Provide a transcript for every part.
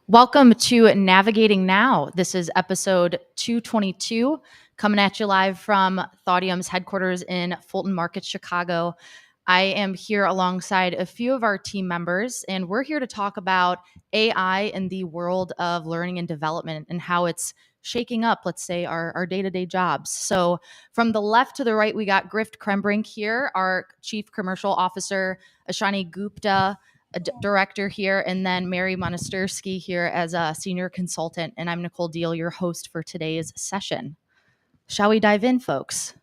Welcome to Navigating Now. This is episode 222, coming at you live from Thoughtium's headquarters in Fulton Market, Chicago. I am here alongside a few of our team members, and we're here to talk about AI in the world of learning and development and how it's shaking up, let's say, our day-to-day jobs. So from the left to the right, we got Grift Krembrink here, our Chief Commercial Officer, Ashani Gupta, director here, and then Mary Monastersky here as a senior consultant. And I'm Nicole Deal, your host for today's session. Shall we dive in, folks?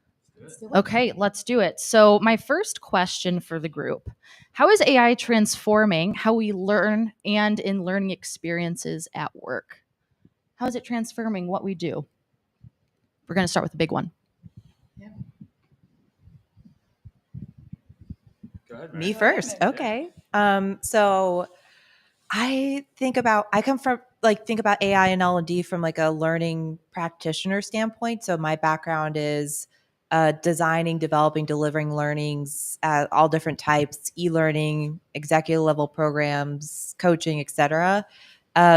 Okay, let's do it. So my first question for the group, how is AI transforming how we learn and in learning experiences at work? How is it transforming what we do? We're going to start with the big one. Go ahead, Me first. Okay. So I think about AI and L&D from like a learning practitioner standpoint. So my background is designing, developing, delivering learnings at all different types, e-learning, executive level programs, coaching, etc.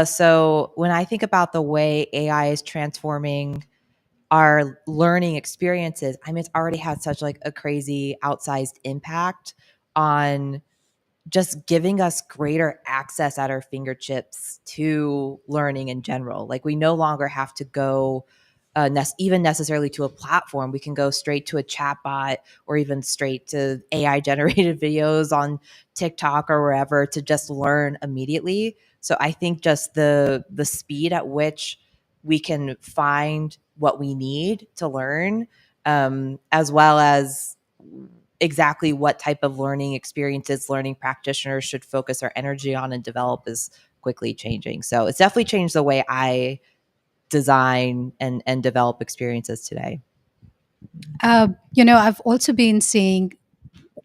So when I think about the way AI is transforming our learning experiences, I mean, it's already had such like a crazy outsized impact on just giving us greater access at our fingertips to learning in general. Like we no longer have to go even necessarily to a platform. We can go straight to a chatbot or even straight to AI generated videos on TikTok or wherever to just learn immediately. So I think just the speed at which we can find what we need to learn, as well as exactly what type of learning experiences learning practitioners should focus our energy on and develop is quickly changing. So it's definitely changed the way I design and develop experiences today. I've also been seeing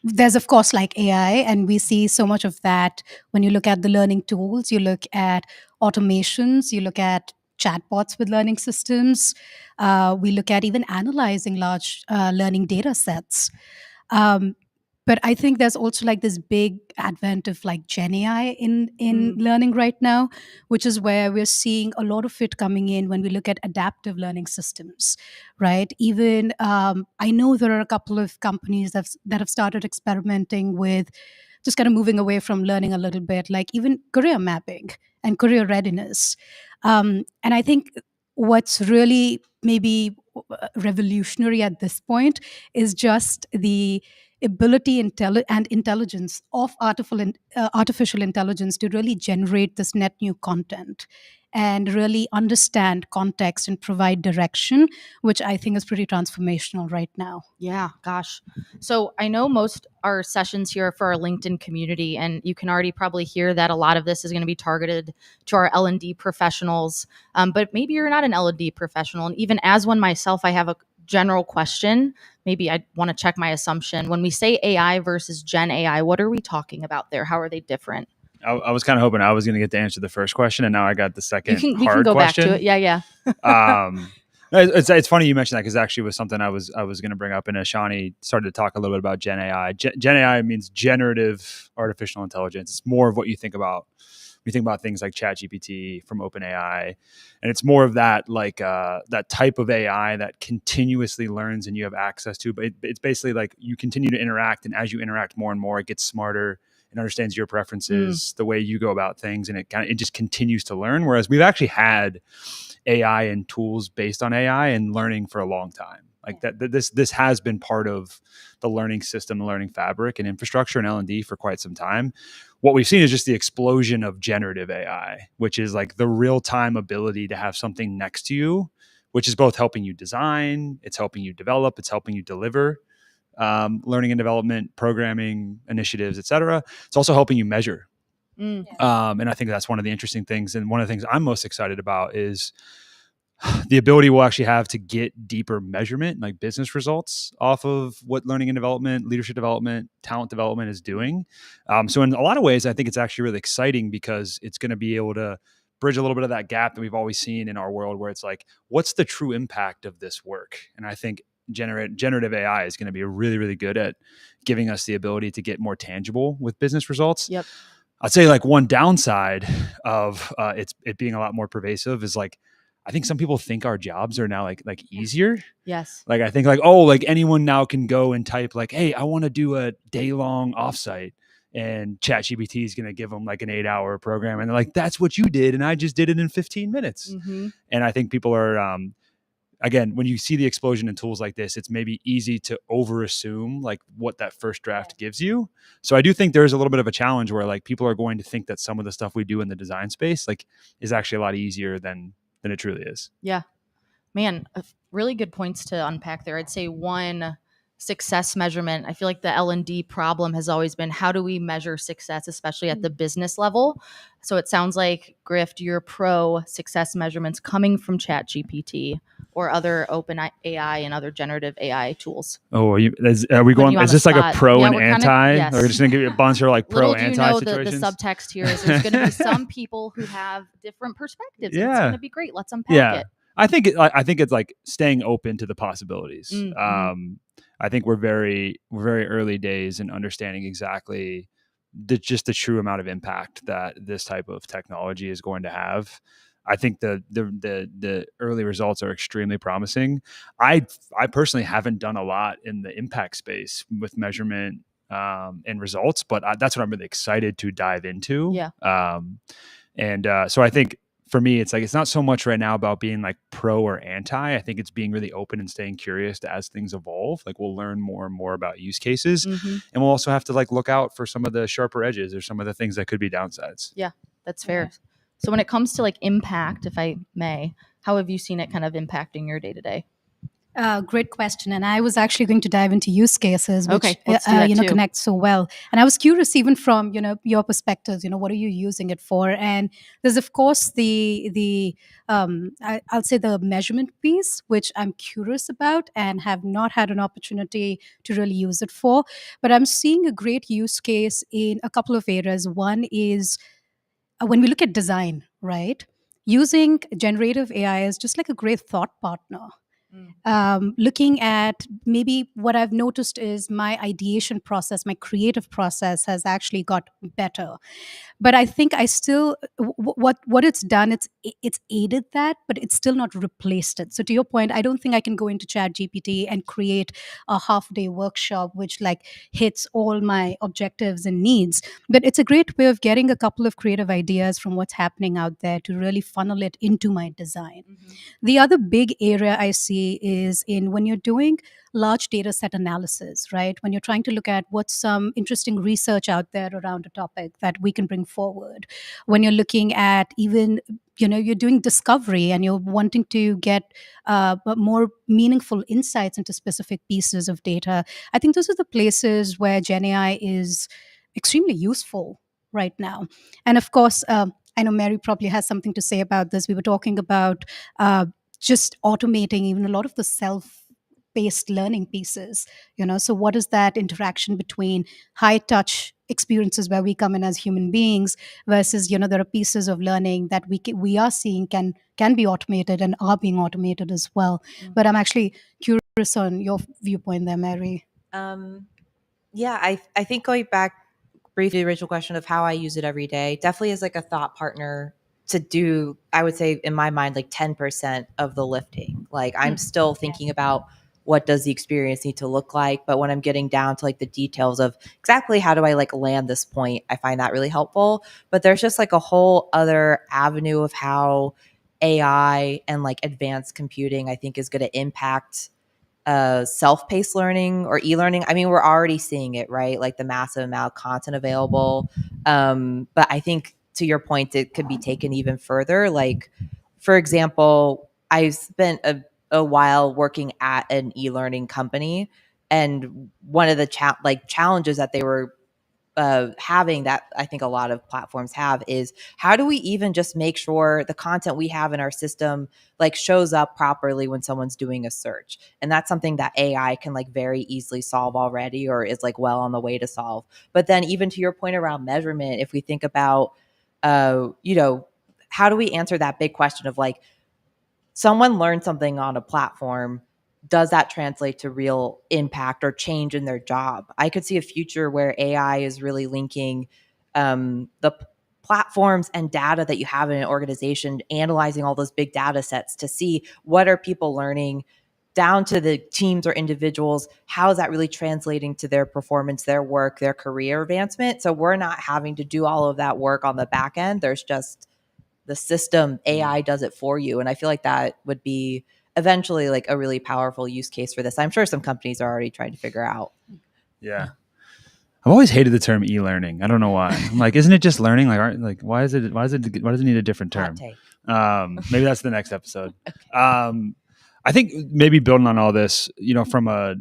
there's of course like AI, and we see so much of that when you look at the learning tools, you look at automations, you look at chatbots with learning systems, we look at even analyzing large learning data sets. But I think there's also like this big advent of like GenAI in learning right now, which is where we're seeing a lot of it coming in when we look at adaptive learning systems, right? Even I know there are a couple of companies that have started experimenting with just kind of moving away from learning a little bit, like even career mapping and career readiness. And I think what's really maybe revolutionary at this point is just the ability and intelligence of artificial intelligence to really generate this net new content and really understand context and provide direction, which I think is pretty transformational right now. Yeah, gosh. So I know most our sessions here are for our LinkedIn community, and you can already probably hear that a lot of this is going to be targeted to our L&D professionals. But maybe you're not an L&D professional, and even as one myself, I have a general question. Maybe I want to check my assumption. When we say AI versus Gen AI, what are we talking about there? How are they different? I was kind of hoping I was going to get to answer the first question, and now I got the second We can hard go question. back to it. Yeah. It's funny you mentioned that because actually was something I was going to bring up, and Ashani started to talk a little bit about Gen AI. Gen AI means generative artificial intelligence. It's more of what you think about when you think about things like ChatGPT from OpenAI, and it's more of that like that type of AI that continuously learns and you have access to. But it's basically like you continue to interact, and as you interact more and more, it gets smarter. It understands your preferences, the way you go about things, and it just continues to learn. Whereas we've actually had AI and tools based on AI and learning for a long time. Like this has been part of the learning system, the learning fabric and infrastructure in L&D for quite some time. What we've seen is just the explosion of generative AI, which is like the real-time ability to have something next to you, which is both helping you design, it's helping you develop, it's helping you deliver learning and development, programming initiatives, et cetera. It's also helping you measure. And I think that's one of the interesting things. And one of the things I'm most excited about is the ability we'll actually have to get deeper measurement, like business results off of what learning and development, leadership development, talent development is doing. So in a lot of ways, I think it's actually really exciting because it's going to be able to bridge a little bit of that gap that we've always seen in our world where it's like, what's the true impact of this work? And I think generative AI is going to be really, really good at giving us the ability to get more tangible with business results. Yep. I'd say like one downside of it being a lot more pervasive is like, I think some people think our jobs are now like easier. Yes. Like I think like, oh, like anyone now can go and type like, hey, I want to do a day-long offsite, and ChatGPT is going to give them like an 8-hour program, and they're like, that's what you did, and I just did it in 15 minutes. Mm-hmm. And I think people are again, when you see the explosion in tools like this, it's maybe easy to overassume like what that first draft gives you. So I do think there's a little bit of a challenge where like people are going to think that some of the stuff we do in the design space like is actually a lot easier than it truly is. Yeah. Man, really good points to unpack there. I'd say one, success measurement. I feel like the L&D problem has always been, how do we measure success, especially at the business level? So it sounds like, Grift, you're pro success measurements coming from ChatGPT or other open AI and other generative AI tools. Oh, are we going? Is this like a pro and anti? Yes. We're just going to give you a bunch of like pro anti situations. The subtext here is there's going to be some people who have different perspectives. Yeah. And it's going to be great. Let's unpack it. I think it's like staying open to the possibilities. Mm-hmm. I think we're very early days in understanding exactly just the true amount of impact that this type of technology is going to have. I think the early results are extremely promising. I personally haven't done a lot in the impact space with measurement and results, but that's what I'm really excited to dive into. Yeah. So I think for me, it's like, it's not so much right now about being like pro or anti. I think it's being really open and staying curious as things evolve. Like we'll learn more and more about use cases, mm-hmm. and we'll also have to like look out for some of the sharper edges or some of the things that could be downsides. Yeah, that's fair. Yeah. So when it comes to like impact, if I may, how have you seen it kind of impacting your day to day? Great question. And I was actually going to dive into use cases, which, too. Connect so well. And I was curious, even from, your perspectives, what are you using it for? And there's, of course, I'll say the measurement piece, which I'm curious about and have not had an opportunity to really use it for. But I'm seeing a great use case in a couple of areas. One is when we look at design, right? Using generative AI is just like a great thought partner. Looking at maybe what I've noticed is my ideation process, my creative process has actually got better. But I think I still, what it's done, it's aided that, but it's still not replaced it. So to your point, I don't think I can go into ChatGPT and create a half-day workshop which like hits all my objectives and needs. But it's a great way of getting a couple of creative ideas from what's happening out there to really funnel it into my design. Mm-hmm. The other big area I see is in when you're doing large data set analysis, right? When you're trying to look at what's some interesting research out there around a topic that we can bring forward. When you're looking at even, you're doing discovery and you're wanting to get more meaningful insights into specific pieces of data. I think those are the places where GenAI is extremely useful right now. And of course, I know Mary probably has something to say about this. We were talking about just automating even a lot of the self-paced learning pieces, so what is that interaction between high touch experiences where we come in as human beings versus, there are pieces of learning that we are seeing can be automated and are being automated as well. Mm-hmm. But I'm actually curious on your viewpoint there, Mary. Yeah, I think going back briefly to the original question of how I use it every day, definitely as like a thought partner to do, I would say in my mind, like 10% of the lifting. Like I'm still thinking about what does the experience need to look like? But when I'm getting down to like the details of exactly how do I like land this point, I find that really helpful. But there's just like a whole other avenue of how AI and like advanced computing, I think, is going to impact self-paced learning or e-learning. I mean, we're already seeing it, right? Like the massive amount of content available. But I think to your point, it could be taken even further. Like, for example, I spent a while working at an e-learning company, and one of the challenges that they were having, that I think a lot of platforms have, is how do we even just make sure the content we have in our system like shows up properly when someone's doing a search? And that's something that AI can like very easily solve already, or is like well on the way to solve. But then even to your point around measurement, if we think about how do we answer that big question of like, someone learned something on a platform, does that translate to real impact or change in their job? I could see a future where AI is really linking the platforms and data that you have in an organization, analyzing all those big data sets to see what are people learning down to the teams or individuals, how is that really translating to their performance, their work, their career advancement. So we're not having to do all of that work on the back end. There's just the system, AI does it for you. And I feel like that would be eventually like a really powerful use case for this. I'm sure some companies are already trying to figure out. Yeah. I've always hated the term e-learning. I don't know why. I'm like, isn't it just learning? Why does it need a different term? Maybe that's the next episode. Okay. I think maybe building on all this, from a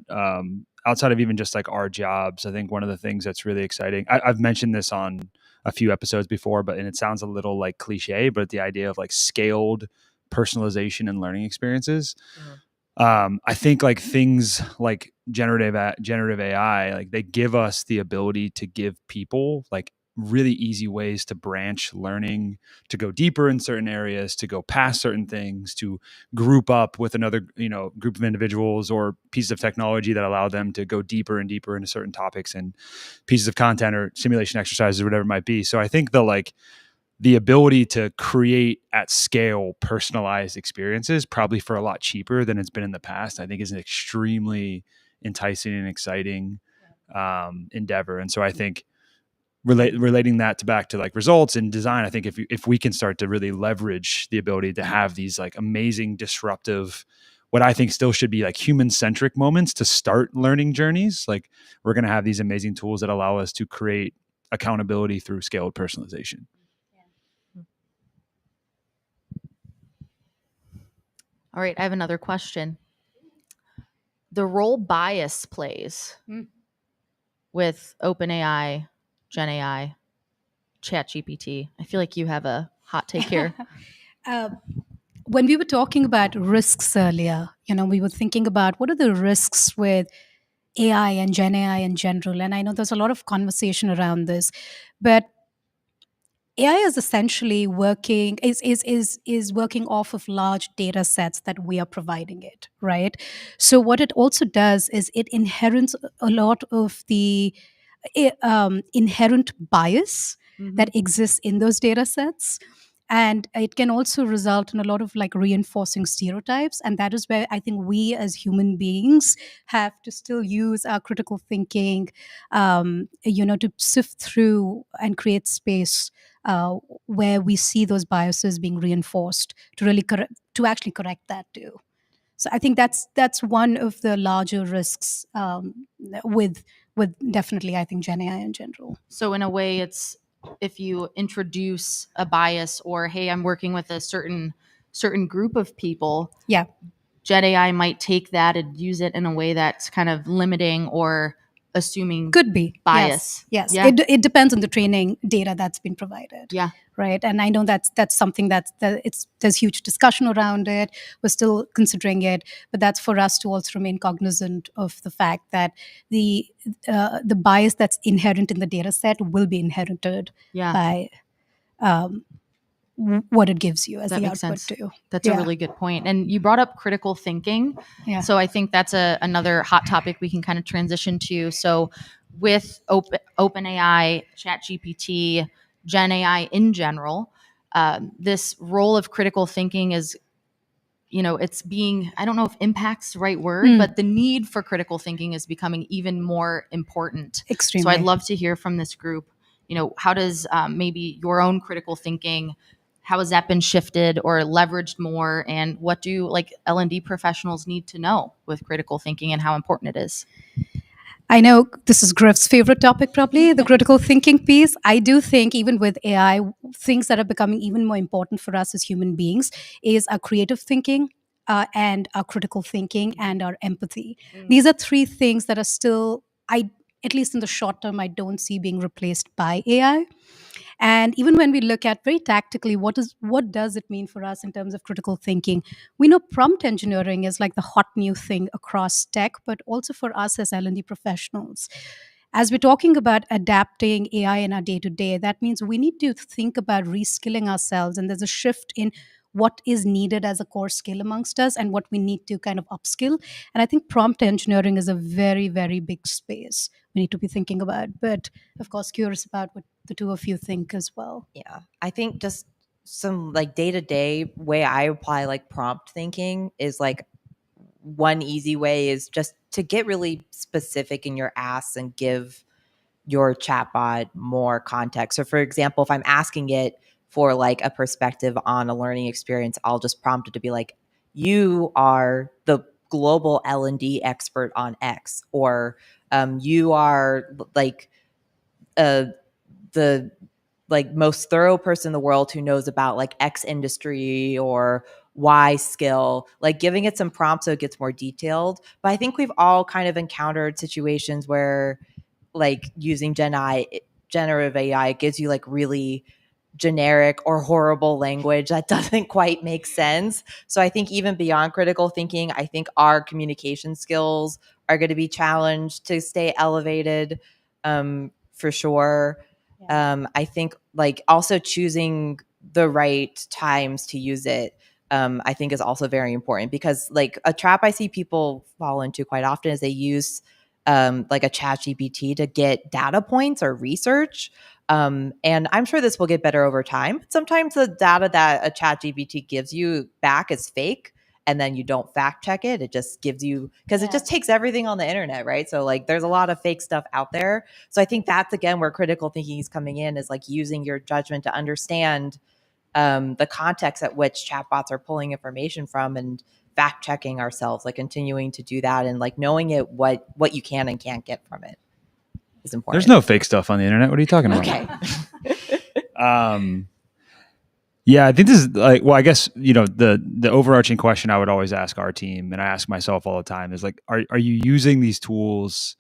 outside of even just like our jobs, I think one of the things that's really exciting. I've mentioned this on a few episodes before, and it sounds a little like cliche, but the idea of like scaled personalization and learning experiences. I think like things like generative AI, like they give us the ability to give people like really easy ways to branch learning, to go deeper in certain areas, to go past certain things, to group up with another, group of individuals or pieces of technology that allow them to go deeper and deeper into certain topics and pieces of content or simulation exercises or whatever it might be. So I think the ability to create at scale personalized experiences, probably for a lot cheaper than it's been in the past, I think is an extremely enticing and exciting endeavor. And so I think relating that back to like results and design, I think if we can start to really leverage the ability to have these like amazing disruptive, what I think still should be like human-centric moments to start learning journeys, like we're going to have these amazing tools that allow us to create accountability through scaled personalization. All right, I have another question. The role bias plays with OpenAI, GenAI, ChatGPT. I feel like you have a hot take here. When we were talking about risks earlier, we were thinking about what are the risks with AI and GenAI in general. And I know there's a lot of conversation around this, but AI is essentially working off of large data sets that we are providing it, right? So what it also does is it inherits a lot of the inherent bias that exists in those data sets. And it can also result in a lot of like reinforcing stereotypes. And that is where I think we as human beings have to still use our critical thinking, to sift through and create space where we see those biases being reinforced to really to actually correct that too. So I think that's one of the larger risks with definitely, I think, Gen AI in general. So in a way, it's if you introduce a bias or, hey, I'm working with a certain group of people, yeah, Gen AI might take that and use it in a way that's kind of limiting or assuming could be bias. Yes. Yeah. It depends on the training data that's been provided. Yeah. Right. And I know that's something there's huge discussion around it. We're still considering it, but that's for us to also remain cognizant of the fact that the bias that's inherent in the data set will be inherited by what it gives you as that the makes output sense. too. That's a really good point. And you brought up critical thinking. Yeah. So I think that's another hot topic we can kind of transition to. So with OpenAI, ChatGPT, Gen AI in general, this role of critical thinking is, it's being, I don't know if impact's the right word, but the need for critical thinking is becoming even more important. Extremely. So I'd love to hear from this group, how does maybe your own critical thinking, how has that been shifted or leveraged more? And what do like L&D professionals need to know with critical thinking and how important it is? I know this is Griff's favorite topic, probably, the critical thinking piece. I do think even with AI, things that are becoming even more important for us as human beings is our creative thinking and our critical thinking and our empathy. These are three things that are still, at least in the short term, I don't see being replaced by AI. And even when we look at very tactically, what does it mean for us in terms of critical thinking? We know prompt engineering is like the hot new thing across tech, but also for us as L&D professionals. As we're talking about adapting AI in our day-to-day, that means we need to think about reskilling ourselves. And there's a shift in what is needed as a core skill amongst us and what we need to kind of upskill. And I think prompt engineering is a very, very big space we need to be thinking about. But of course, curious about what the two of you think as well. Yeah. I think just some like day-to-day way I apply like prompt thinking is like one easy way is just to get really specific in your asks and give your chatbot more context. So for example, if I'm asking it for like a perspective on a learning experience, I'll just prompt it to be like, you are the global L&D expert on X, or you are like the like most thorough person in the world who knows about like X industry or Y skill, like giving it some prompts so it gets more detailed. But I think we've all kind of encountered situations where like using generative AI gives you like really generic or horrible language that doesn't quite make sense. So I think even beyond critical thinking, I think our communication skills are going to be challenged to stay elevated, for sure. I think like also choosing the right times to use it, I think is also very important, because like a trap I see people fall into quite often is they use like a ChatGPT to get data points or research. And I'm sure this will get better over time. Sometimes the data that a ChatGPT gives you back is fake, and then you don't fact check it. It just gives you, because it just takes everything on the internet, right? So like there's a lot of fake stuff out there. So I think that's again where critical thinking is coming in, is like using your judgment to understand the context at which chatbots are pulling information from, and fact checking ourselves, like continuing to do that, and like knowing it what you can and can't get from it is important. There's no fake stuff on the internet. What are you talking about? Okay. Yeah, I think this is like, well, I guess, the overarching question I would always ask our team, and I ask myself all the time, is like, are you using these tools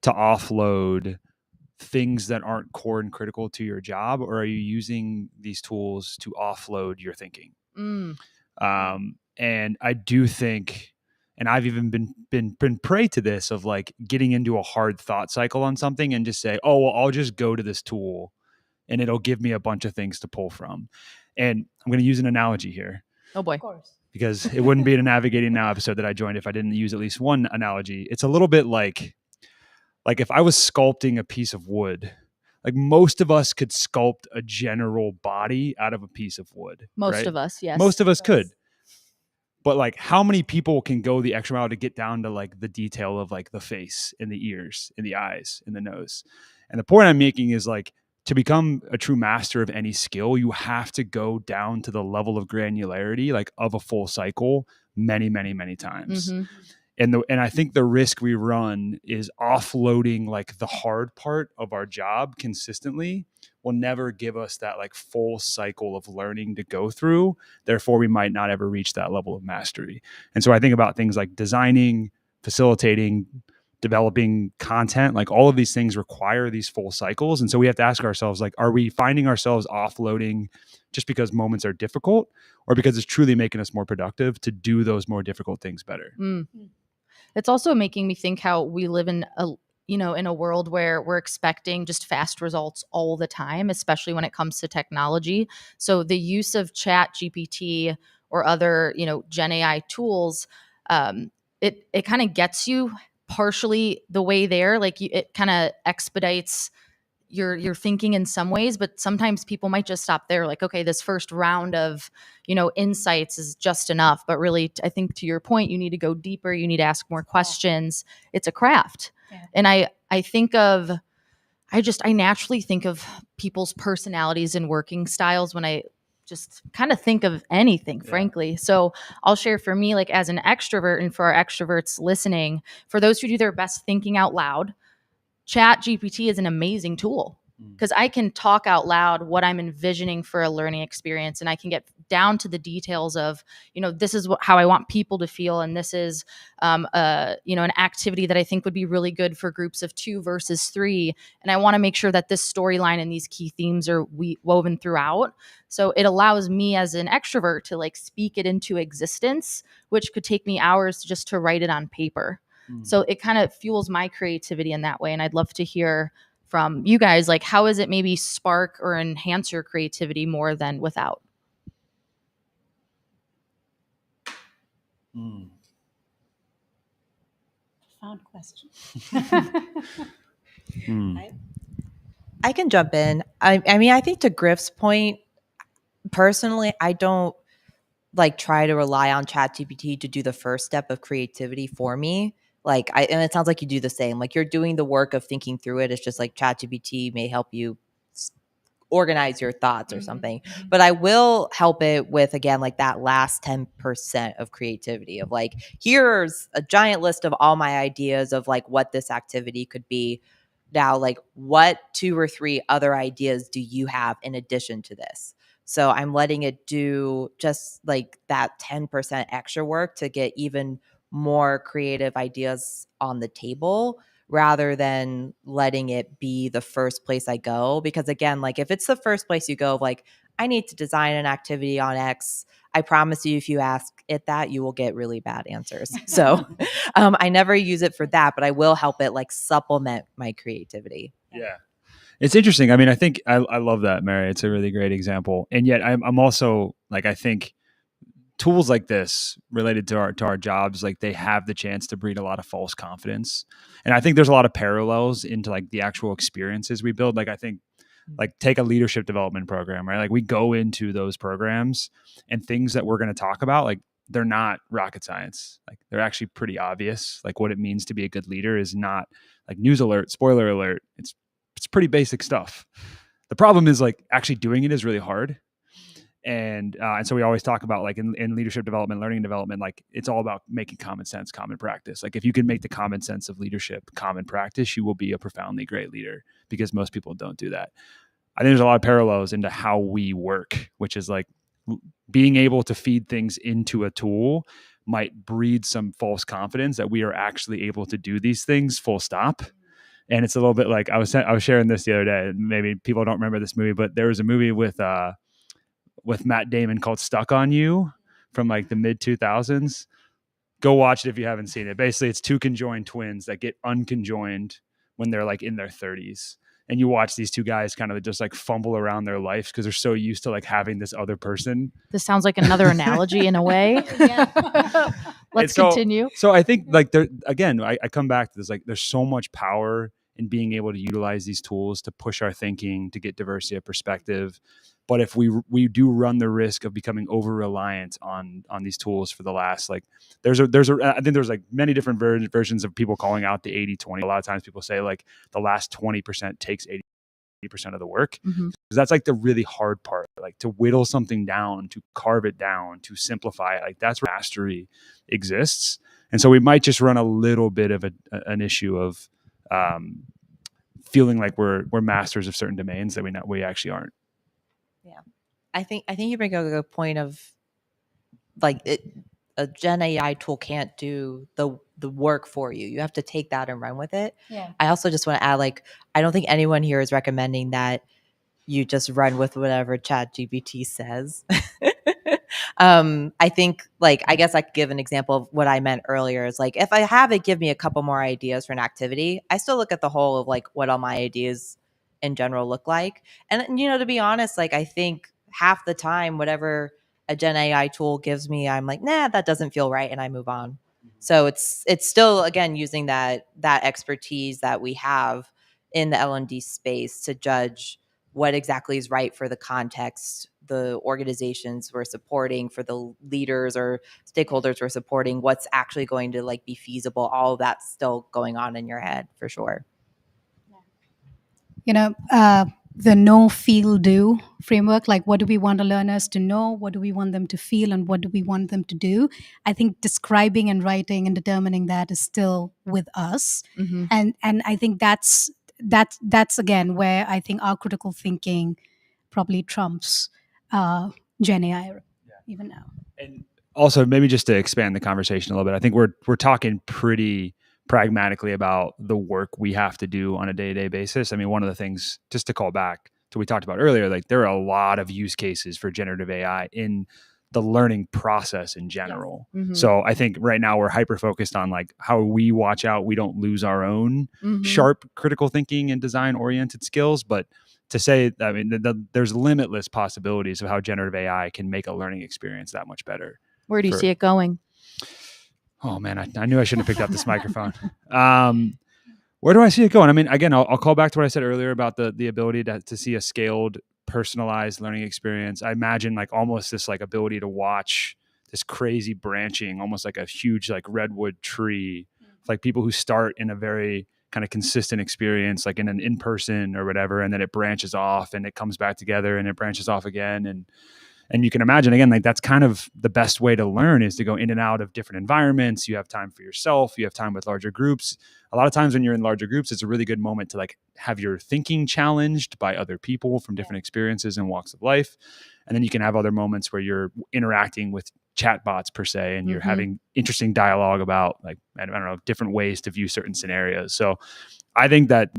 to offload things that aren't core and critical to your job, or are you using these tools to offload your thinking? And I do think, and I've even been prey to this, of like getting into a hard thought cycle on something and just say, oh, well, I'll just go to this tool and it'll give me a bunch of things to pull from. And I'm going to use an analogy here. Oh boy. Of course. Because it wouldn't be a Navigating Now episode that I joined if I didn't use at least one analogy. It's a little bit like if I was sculpting a piece of wood, like most of us could sculpt a general body out of a piece of wood. Most of us, yes. Most of us could. But like, how many people can go the extra mile to get down to like the detail of like the face and the ears and the eyes and the nose? And the point I'm making is like, to become a true master of any skill, you have to go down to the level of granularity, like of a full cycle, many, many, many times. And I think the risk we run is offloading like the hard part of our job consistently will never give us that like full cycle of learning to go through. Therefore, we might not ever reach that level of mastery. And so I think about things like designing, facilitating, developing content, like all of these things require these full cycles. And so we have to ask ourselves, like, are we finding ourselves offloading just because moments are difficult, or because it's truly making us more productive to do those more difficult things better? It's also making me think how we live in a world where we're expecting just fast results all the time, especially when it comes to technology. So the use of ChatGPT or other, Gen AI tools, it kind of gets you partially the way there. Like it kind of expedites your thinking in some ways, but sometimes people might just stop there. Like, okay, this first round of, insights is just enough. But really, I think to your point, you need to go deeper. You need to ask more questions. It's a craft. Yeah. And I naturally think of people's personalities and working styles when I just kind of think of anything, frankly. So I'll share for me, like as an extrovert, and for our extroverts listening, for those who do their best thinking out loud, ChatGPT is an amazing tool, because I can talk out loud what I'm envisioning for a learning experience, and I can get down to the details of, this is how I want people to feel, and this is, an activity that I think would be really good for groups of 2 versus 3, and I want to make sure that this storyline and these key themes are woven throughout. So it allows me as an extrovert to like speak it into existence, which could take me hours just to write it on paper. So it kind of fuels my creativity in that way. And I'd love to hear from you guys, like, how is it maybe spark or enhance your creativity more than without? Profound question. I can jump in. I mean, I think to Griff's point, personally, I don't like try to rely on ChatGPT to do the first step of creativity for me. And it sounds like you do the same. Like you're doing the work of thinking through it. It's just like ChatGPT may help you organize your thoughts or something. But I will help it with, again, like that last 10% of creativity of like, here's a giant list of all my ideas of like what this activity could be. Now, like what 2 or 3 other ideas do you have in addition to this? So I'm letting it do just like that 10% extra work to get even more creative ideas on the table, rather than letting it be the first place I go. Because again, like if it's the first place you go, like I need to design an activity on X, I promise you, if you ask it that, you will get really bad answers. So I never use it for that, but I will help it like supplement my creativity. Yeah. It's interesting. I mean, I think I love that, Mary. It's a really great example. And yet I'm also like, I think tools like this related to our jobs, like they have the chance to breed a lot of false confidence. And I think there's a lot of parallels into like the actual experiences we build. Like I think like take a leadership development program, right? Like we go into those programs and things that we're going to talk about, like they're not rocket science. Like they're actually pretty obvious. Like what it means to be a good leader is not like news alert, spoiler alert. It's pretty basic stuff. The problem is like actually doing it is really hard. And so we always talk about like in leadership development, learning and development, like it's all about making common sense, common practice. Like if you can make the common sense of leadership common practice, you will be a profoundly great leader, because most people don't do that. I think there's a lot of parallels into how we work, which is like being able to feed things into a tool might breed some false confidence that we are actually able to do these things full stop. And it's a little bit like I was sharing this the other day. Maybe people don't remember this movie, but there was a movie with Matt Damon called Stuck on You from like the mid 2000s. Go watch it if you haven't seen it. Basically, it's 2 conjoined twins that get unconjoined when they're like in their 30s. And you watch these 2 guys kind of just like fumble around their life because they're so used to like having this other person. This sounds like another analogy in a way. Let's continue. So I think like there again, I come back to this, like there's so much power in being able to utilize these tools to push our thinking, to get diversity of perspective. But if we do run the risk of becoming over reliant on these tools for the last, like I think there's like many different versions of people calling out the 80-20. A lot of times people say like the last 20% takes 80% of the work. Mm-hmm. Because that's like the really hard part, like to whittle something down, to carve it down, to simplify it. Like that's where mastery exists. And so we might just run a little bit of an issue of feeling like we're masters of certain domains that we actually aren't. Yeah, I think you bring up a good point of like a GenAI tool can't do the work for you. You have to take that and run with it. Yeah. I also just want to add, like, I don't think anyone here is recommending that you just run with whatever ChatGPT says. I think, like, I guess I could give an example of what I meant earlier. Is like, if I have it give me a couple more ideas for an activity, I still look at the whole of like what all my ideas in general look like. And, you know, to be honest, like, I think half the time, whatever a Gen AI tool gives me, I'm like, nah, that doesn't feel right. And I move on. So it's still, again, using that expertise that we have in the L&D space to judge what exactly is right for the context, the organizations we're supporting, for the leaders or stakeholders we're supporting, what's actually going to like be feasible. All of that's still going on in your head for sure. You know, the know, feel, do framework, like what do we want the learners to know, what do we want them to feel, and what do we want them to do? I think describing and writing and determining that is still with us. Mm-hmm. And I think that's again where I think our critical thinking probably trumps Gen AI even now. And also, maybe just to expand the conversation a little bit, I think we're talking pretty pragmatically about the work we have to do on a day-to-day basis. I mean, one of the things, just to call back to what we talked about earlier, like there are a lot of use cases for generative AI in the learning process in general. Yes. Mm-hmm. So I think right now we're hyper focused on like how we watch out we don't lose our own Mm-hmm. sharp critical thinking and design oriented skills. But to say, I mean, there's limitless possibilities of how generative AI can make a learning experience that much better. Where do you see it going? Oh man, I knew I shouldn't have picked up this microphone. Where do I see it going? I mean, again, I'll call back to what I said earlier about the ability to see a scaled, personalized learning experience. I imagine like almost this like ability to watch this crazy branching, almost like a huge like redwood tree, like people who start in a very kind of consistent experience, like in an in-person or whatever, and then it branches off and it comes back together and it branches off again. And you can imagine, again, like that's kind of the best way to learn, is to go in and out of different environments. You have time for yourself. You have time with larger groups. A lot of times when you're in larger groups, it's a really good moment to like have your thinking challenged by other people from different experiences and walks of life. And then you can have other moments where you're interacting with chatbots per se, and you're having interesting dialogue about like, I don't know, different ways to view certain scenarios. So I think that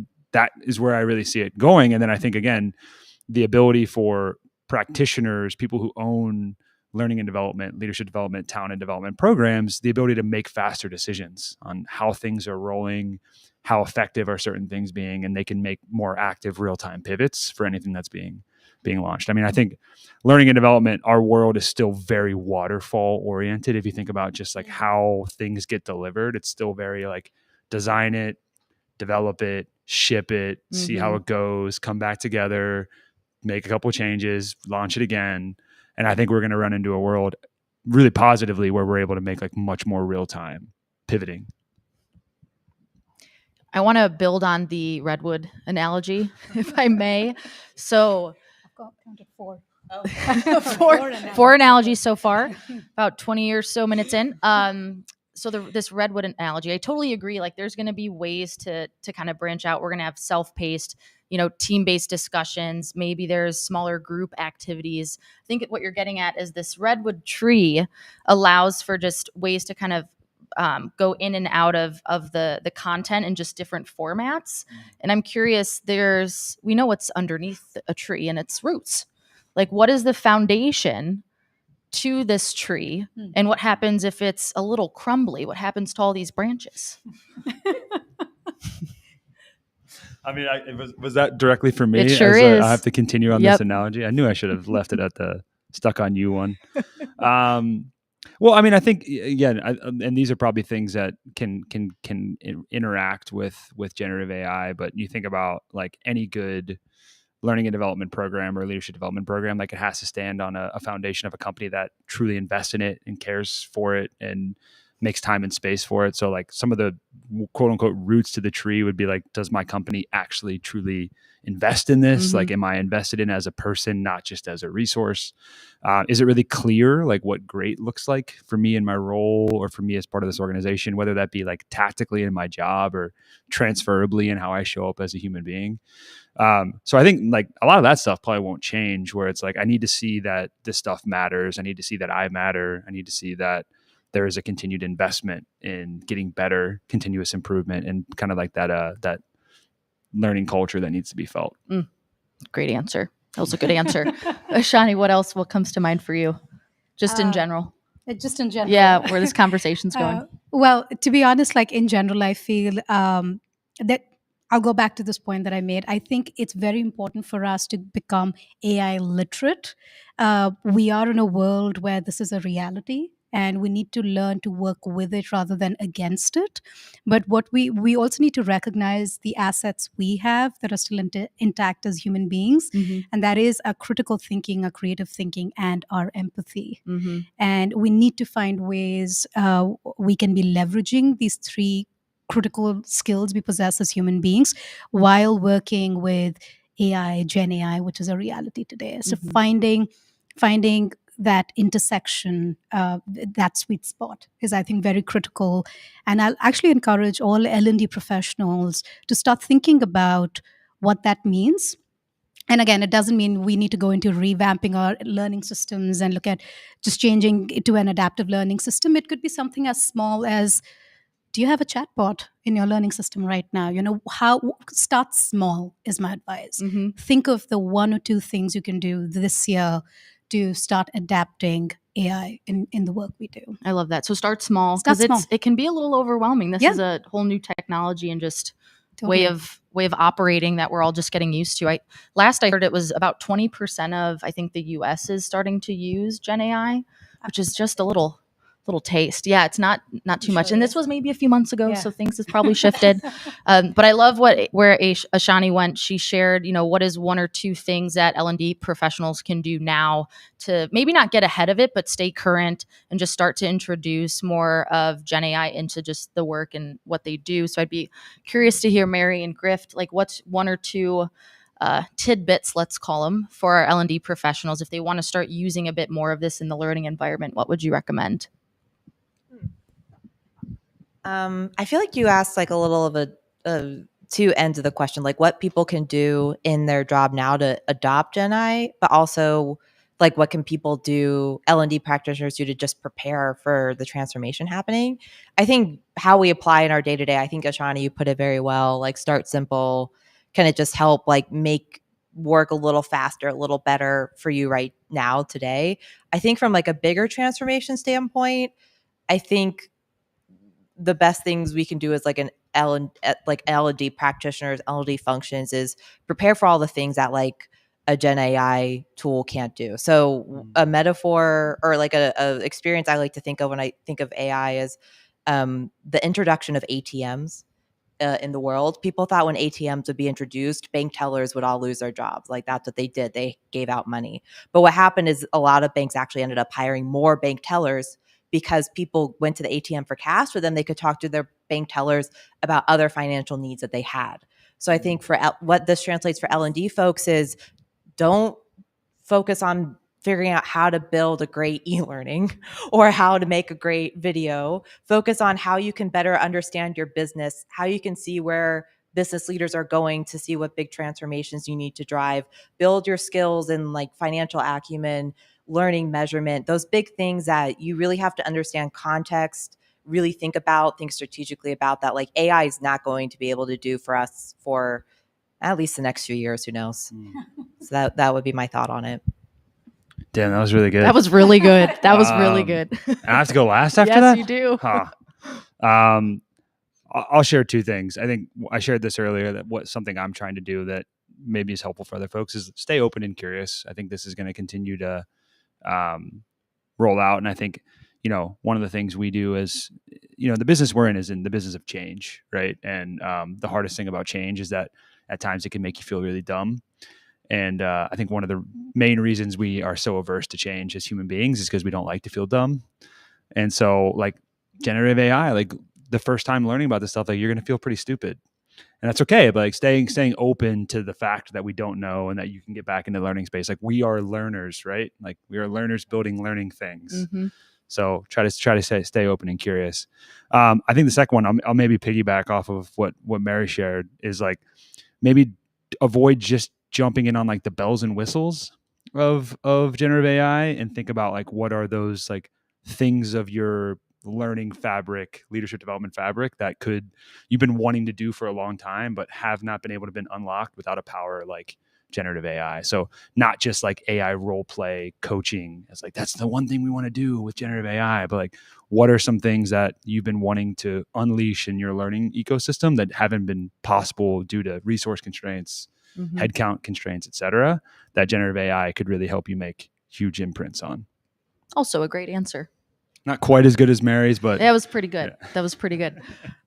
is where I really see it going. And then I think, again, the ability for practitioners, people who own learning and development, leadership development, talent and development programs, the ability to make faster decisions on how things are rolling, how effective are certain things being, and they can make more active real-time pivots for anything that's being launched. I mean, I think learning and development, our world is still very waterfall oriented. If you think about just like how things get delivered, it's still very like design it, develop it, ship it, see how it goes, come back together, make a couple of changes, launch it again. And I think we're going to run into a world really positively where we're able to make like much more real-time pivoting. I want to build on the redwood analogy, if I may. So I've got counted 4. Four analogies so far, about 20 or so minutes in. So this redwood analogy, I totally agree. Like there's going to be ways to kind of branch out. We're going to have self-paced, team-based discussions. Maybe there's smaller group activities. I think what you're getting at is this redwood tree allows for just ways to kind of go in and out of the content in just different formats. And I'm curious, we know what's underneath a tree and its roots. Like what is the foundation to this tree, and what happens if it's a little crumbly? What happens to all these branches? I mean, was that directly for me? It sure is. I have to continue on this analogy. I knew I should have left it at the stuck on you one. Well, I mean, I think again, and these are probably things that can interact with generative AI. But you think about like any good learning and development program or leadership development program, like it has to stand on a foundation of a company that truly invests in it and cares for it and makes time and space for it. So like some of the quote unquote roots to the tree would be like, does my company actually truly invest in this? Like, am I invested in as a person, not just as a resource? Is it really clear like what great looks like for me in my role or for me as part of this organization, whether that be like tactically in my job or transferably in how I show up as a human being? So I think like a lot of that stuff probably won't change, where it's like, I need to see that this stuff matters. I need to see that I matter. I need to see that there is a continued investment in getting better, continuous improvement, and kind of like that learning culture that needs to be felt. Great answer. That was a good answer. Shani, what comes to mind for you? Just in general. Just in general. Yeah, where this conversation's going. Well, to be honest, like in general, I feel that I'll go back to this point that I made. I think it's very important for us to become AI literate. We are in a world where this is a reality, and we need to learn to work with it rather than against it. But what we also need to recognize the assets we have that are still intact as human beings, and that is our critical thinking, our creative thinking, and our empathy. And we need to find ways we can be leveraging these 3 critical skills we possess as human beings while working with AI, GenAI, which is a reality today. So finding that intersection, that sweet spot is, I think, very critical. And I'll actually encourage all L&D professionals to start thinking about what that means. And again, it doesn't mean we need to go into revamping our learning systems and look at just changing it to an adaptive learning system. It could be something as small as, do you have a chatbot in your learning system right now? Start small is my advice. Think of the 1 or 2 things you can do this year to start adapting AI in the work we do. I love that. So start small, because it can be a little overwhelming. This is a whole new technology and just way of operating that we're all just getting used to. Last I heard it was about 20% of, I think, the US is starting to use GenAI, which is just a little little taste. Yeah, it's not too much. sure And it this is. was maybe a few months ago, Yeah. so things has probably shifted. But I love where Ashani went. She shared, what is one or two things that L&D professionals can do now to maybe not get ahead of it, but stay current and just start to introduce more of GenAI into just the work and what they do. So I'd be curious to hear Mary and Grift, like what's one or two tidbits, let's call them, for our L&D professionals if they want to start using a bit more of this in the learning environment. What would you recommend? I feel like you asked like a little of a two ends of the question, like what people can do in their job now to adopt Gen I, but also like what can people do, L&D practitioners do to just prepare for the transformation happening. I think how we apply in our day to day, I think Ashani, you put it very well, like start simple, can it just help like make work a little faster, a little better for you right now today. I think from like a bigger transformation standpoint, I think the best things we can do as like an L&D practitioners, L&D functions is prepare for all the things that like a Gen AI tool can't do. So a metaphor or like a experience I like to think of when I think of AI is the introduction of ATMs in the world. People thought when ATMs would be introduced, bank tellers would all lose their jobs. Like that's what they did. They gave out money. But what happened is a lot of banks actually ended up hiring more bank tellers because people went to the ATM for cash, but then they could talk to their bank tellers about other financial needs that they had. So I think for what this translates for L&D folks is don't focus on figuring out how to build a great e-learning or how to make a great video. Focus on how you can better understand your business, how you can see where business leaders are going to see what big transformations you need to drive. Build your skills in like financial acumen, learning measurement, those big things that you really have to understand context, really think strategically about that. Like AI is not going to be able to do for us for at least the next few years, who knows? So that would be my thought on it. Damn, that was really good. That was really good. That was really good. And I have to go last after yes, that? you do. Huh. I'll share two things. I think I shared this earlier that something I'm trying to do that maybe is helpful for other folks is stay open and curious. I think this is going to continue to roll out. And I think, one of the things we do is, the business we're in is in the business of change, right? And the hardest thing about change is that at times it can make you feel really dumb. And I think one of the main reasons we are so averse to change as human beings is because we don't like to feel dumb. And so like generative AI, like the first time learning about this stuff, like you're going to feel pretty stupid, and that's okay. But like staying open to the fact that we don't know and that you can get back into the learning space. Like we are learners, right? Like we are learners building learning things. Mm-hmm. So try to stay open and curious. I think the second one, I'll maybe piggyback off of what Mary shared is like maybe avoid just jumping in on like the bells and whistles of generative AI and think about like what are those like things of your learning fabric, leadership development fabric that you've been wanting to do for a long time, but have not been able to been unlocked without a power like generative AI. So not just like AI role play coaching. It's like, that's the one thing we want to do with generative AI, but like, what are some things that you've been wanting to unleash in your learning ecosystem that haven't been possible due to resource constraints, headcount constraints, et cetera, that generative AI could really help you make huge imprints on? Also a great answer. Not quite as good as Mary's, but that was pretty good. Yeah. That was pretty good.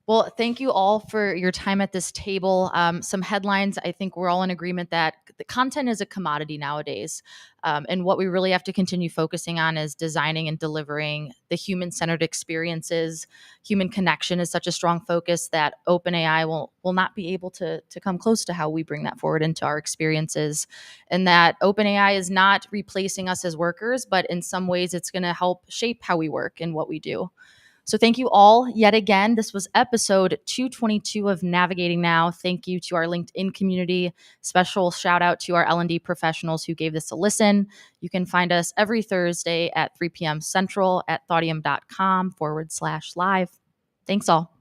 Well, thank you all for your time at this table. Some headlines. I think we're all in agreement that the content is a commodity nowadays. And what we really have to continue focusing on is designing and delivering the human-centered experiences. Human connection is such a strong focus that OpenAI will not be able to come close to how we bring that forward into our experiences. And that OpenAI is not replacing us as workers, but in some ways it's going to help shape how we work and what we do. So thank you all yet again. This was episode 222 of Navigating Now. Thank you to our LinkedIn community. Special shout out to our L&D professionals who gave this a listen. You can find us every Thursday at 3 p.m. Central at Thoughtium.com/live. Thanks all.